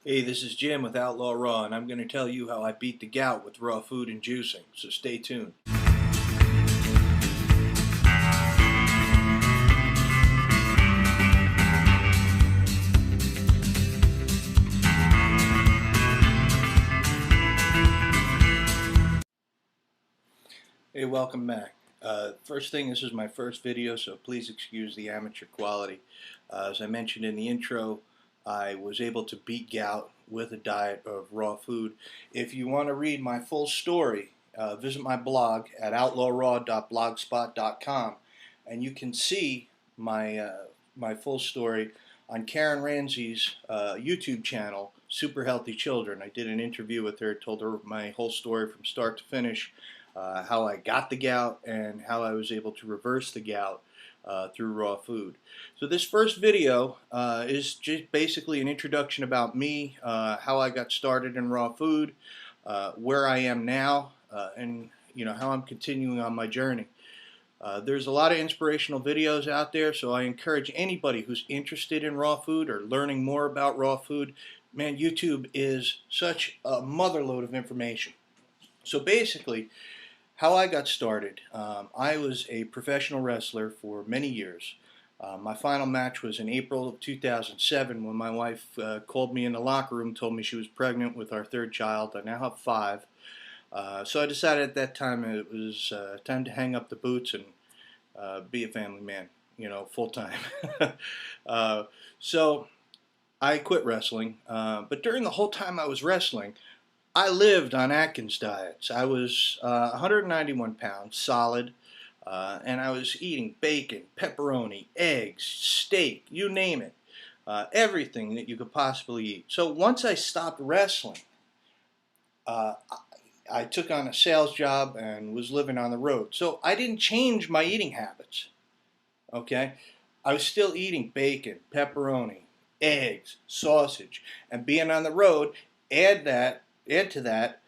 Hey, this is Jim with Outlaw Raw, and I'm going to tell you how I beat the gout with raw food and juicing, so stay tuned. Hey, welcome back. First thing, this is my first video, so please excuse the amateur quality. As I mentioned in the intro, I was able to beat gout with a diet of raw food. If you want to read my full story, visit my blog at outlawraw.blogspot.com, and you can see my full story on Karen Ramsey's YouTube channel, Super Healthy Children. I did an interview with her, told her my whole story from start to finish. How I got the gout and how I was able to reverse the gout through raw food. So this first video is just basically an introduction about me, how I got started in raw food, where I am now, and how I'm continuing on my journey. There's a lot of inspirational videos out there, so I encourage anybody who's interested in raw food or learning more about raw food. Man, YouTube is such a motherload of information. So basically, how I got started, I was a professional wrestler for many years. My final match was in April of 2007 when my wife called me in the locker room, told me she was pregnant with our third child. I now have 5. So I decided at that time it was time to hang up the boots and be a family man, full time. So I quit wrestling, but during the whole time I was wrestling, I lived on Atkins diets. I was 191 pounds, solid, and I was eating bacon, pepperoni, eggs, steak, you name it, everything that you could possibly eat. So once I stopped wrestling, I took on a sales job and was living on the road. So I didn't change my eating habits, okay? I was still eating bacon, pepperoni, eggs, sausage, and being on the road, add to that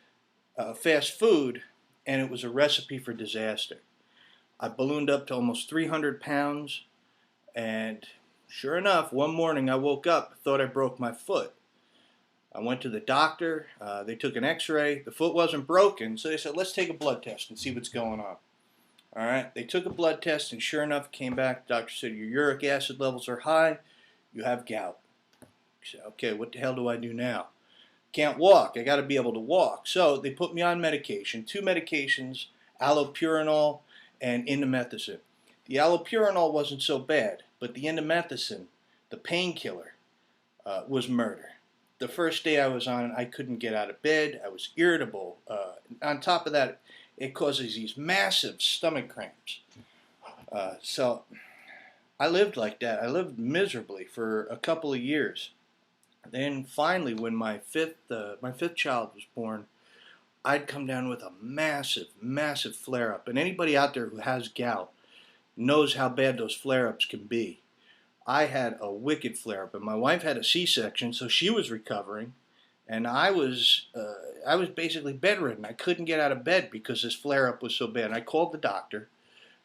fast food, and it was a recipe for disaster. I ballooned up to almost 300 pounds, and sure enough, one morning I woke up, thought I broke my foot. I went to the doctor, they took an x-ray, the foot wasn't broken, so they said, let's take a blood test and see what's going on. All right, they took a blood test, and sure enough, came back, the doctor said, your uric acid levels are high, you have gout. I said, okay, what the hell do I do now? Can't walk. I got to be able to walk. So they put me on medication, 2 medications, allopurinol and indomethacin. The allopurinol wasn't so bad, but the indomethacin, the painkiller, was murder. The first day I was on it, I couldn't get out of bed. I was irritable. On top of that, it causes these massive stomach cramps. So I lived like that. I lived miserably for a couple of years. Then finally, when my fifth child was born, I'd come down with a massive flare-up. And anybody out there who has gout knows how bad those flare-ups can be. I had a wicked flare-up, and my wife had a C-section, so she was recovering, and I was basically bedridden. I couldn't get out of bed because this flare-up was so bad. And I called the doctor,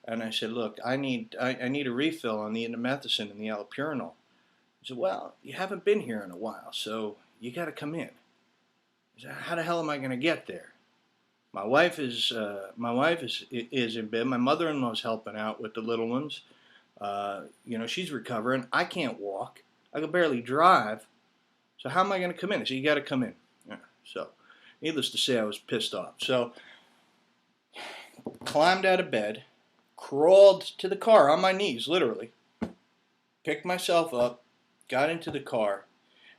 and I said, "Look, I need a refill on the indomethacin and the allopurinol." He said, well, you haven't been here in a while, so you got to come in. I said, how the hell am I going to get there? My wife is in bed. My mother-in-law's helping out with the little ones. She's recovering. I can't walk. I can barely drive. So how am I going to come in? I said, you got to come in. Yeah. So, needless to say, I was pissed off. So, climbed out of bed, crawled to the car on my knees, literally, picked myself up, got into the car,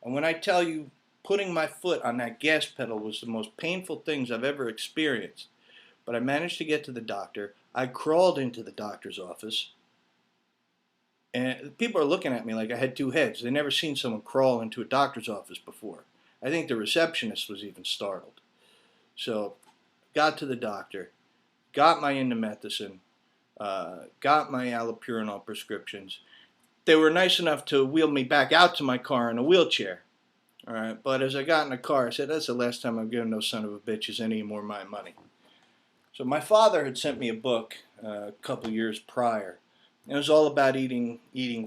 and when I tell you putting my foot on that gas pedal was the most painful things I've ever experienced, but I managed to get to the doctor. I crawled into the doctor's office, and people are looking at me like I had 2 heads. They'd never seen someone crawl into a doctor's office before. I think the receptionist was even startled. So, got to the doctor, got my indomethacin, got my allopurinol prescriptions. They were nice enough to wheel me back out to my car in a wheelchair. All right, but as I got in the car, I said, that's the last time I'm giving those son of a bitches any more of my money. So my father had sent me a book a couple years prior. It was all about eating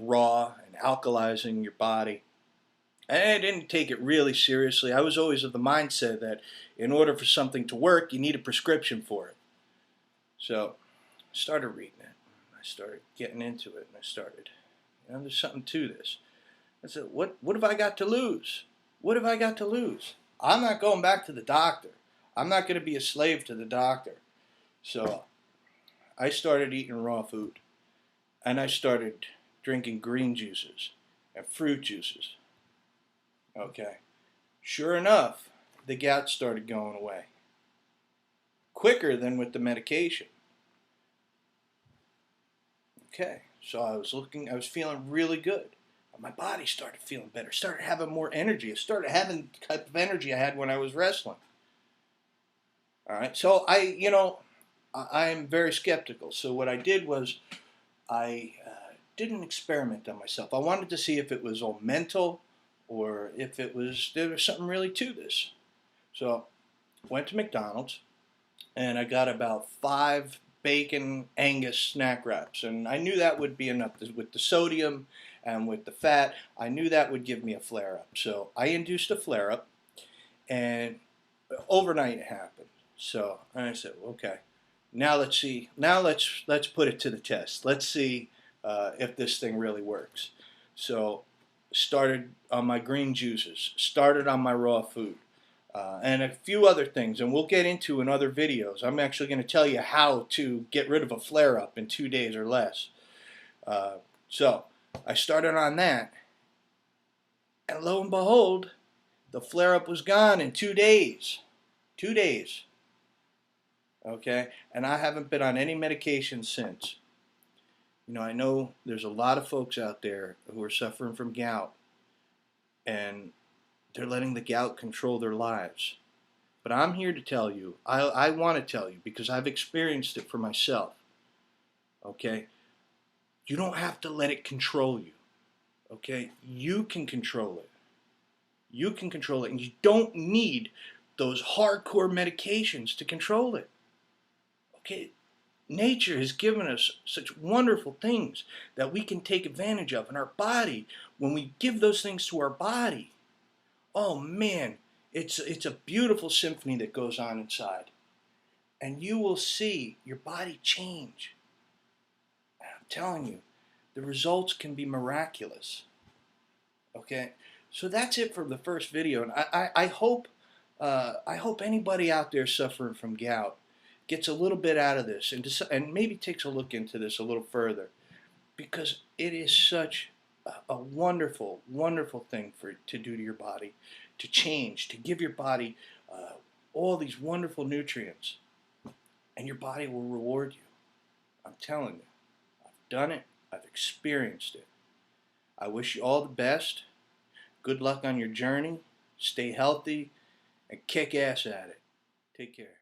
raw and alkalizing your body. And I didn't take it really seriously. I was always of the mindset that in order for something to work, you need a prescription for it. So I started reading it. I started getting into it, and I started, there's something to this. I said, what have I got to lose? What have I got to lose? I'm not going back to the doctor. I'm not going to be a slave to the doctor. So I started eating raw food, and I started drinking green juices and fruit juices. Okay. Sure enough, the gout started going away quicker than with the medication. Okay. So I was feeling really good. My body started feeling better, started having more energy. I started having the type of energy I had when I was wrestling. All right. So I am very skeptical. So what I did was I did an experiment on myself. I wanted to see if it was all mental or if there was something really to this. So I went to McDonald's and I got about 5 bacon Angus snack wraps, and I knew that would be enough with the sodium and with the fat. I knew that would give me a flare up. So I induced a flare up, and overnight it happened. So I said, okay, now let's see. Now let's put it to the test. Let's see if this thing really works. So started on my green juices. Started on my raw food. And a few other things, and we'll get into in other videos. I'm actually going to tell you how to get rid of a flare-up in 2 days or less. So I started on that, and lo and behold, the flare-up was gone in 2 days. 2 days. Okay? And I haven't been on any medication since. I know there's a lot of folks out there who are suffering from gout, and they're letting the gout control their lives. But I'm here to tell you, I want to tell you because I've experienced it for myself. Okay? You don't have to let it control you. Okay? You can control it. You can control it, and you don't need those hardcore medications to control it. Okay? Nature has given us such wonderful things that we can take advantage of in our body. When we give those things to our body, oh man, it's a beautiful symphony that goes on inside. And you will see your body change. And I'm telling you, the results can be miraculous. Okay? So that's it for the first video. And I hope anybody out there suffering from gout gets a little bit out of this and maybe takes a look into this a little further, because it is such a wonderful, wonderful thing to do to your body, to change, to give your body all these wonderful nutrients, and your body will reward you. I'm telling you, I've done it, I've experienced it. I wish you all the best. Good luck on your journey. Stay healthy and kick ass at it. Take care.